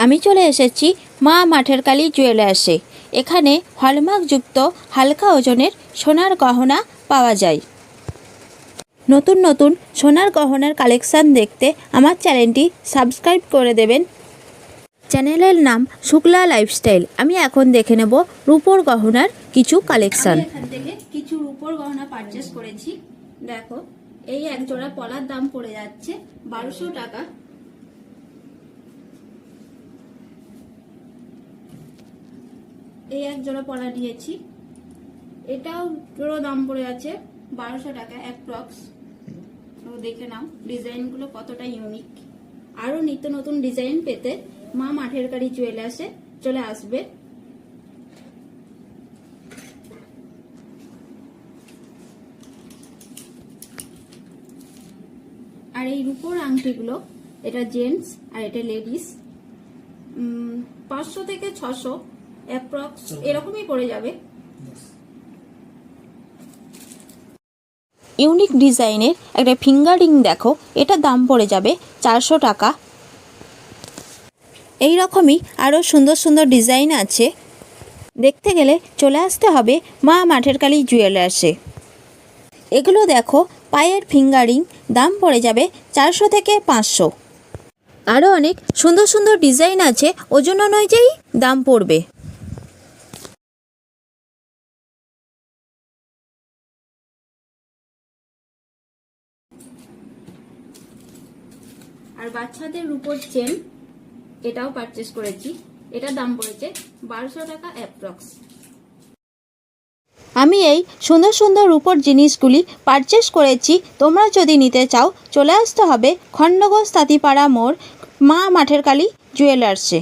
আমি চলে এসেছি মা মাঠের কালী জুয়েলার্সে। এখানে হলমার্কযুক্ত হালকা ওজনের সোনার গহনা পাওয়া যায়। নতুন নতুন সোনার গহনার কালেকশান দেখতে আমার চ্যানেলটি সাবস্ক্রাইব করে দেবেন। চ্যানেলের নাম শুক্লা লাইফস্টাইল। আমি এখন দেখে নেব রূপোর গহনার কিছু কালেকশান। এখান থেকে কিছু রূপোর গহনা পারচেস করেছি। দেখো, এই এক জোড়া পলার দাম পড়ে যাচ্ছে 1200 টাকা। এই এক জোড়া পলা নিয়েছি, এটাও জোড়া দাম পড়ে যাচ্ছে 1200 টাকা অ্যাপ্রক্স। তো দেখে নাও ডিজাইনগুলো কতটা ইউনিক। আরও নিত্য নতুন ডিজাইন পেতে মা মাঠের কালী জুয়েলার্সে চলে আসবে। আর এই রূপোর আংটিগুলো, এটা জেন্টস আর এটা লেডিস, 500 থেকে 600 অ্যাপ্রক্স এরকমই পড়ে যাবে। ইউনিক ডিজাইনের একটা ফিঙ্গার রিং দেখো, এটা দাম পড়ে যাবে 400 টাকা। এই রকমই আরও সুন্দর সুন্দর ডিজাইন আছে। দেখতে গেলে চলে আসতে হবে মা মাঠের কালী জুয়েলার্সে। এগুলো দেখো পায়ের ফিঙ্গার রিং, দাম পড়ে যাবে 400 থেকে 500। আরও অনেক সুন্দর সুন্দর ডিজাইন আছে, ওজন অনুযায়ী দাম পড়বে। আর বাচ্চাদের রূপোর চেন, এটাও পারচেস করেছি। এটা দাম পড়েছে 1200 টাকা অ্যাপ্রক্স। আমি এই সুন্দর সুন্দর রূপোর জিনিসগুলি পারচেস করেছি। তোমরা যদি নিতে চাও চলে আসতে হবে খণ্ডঘোষ তাঁতিপাড়া মোড় মা মাঠের কালী জুয়েলার্সে।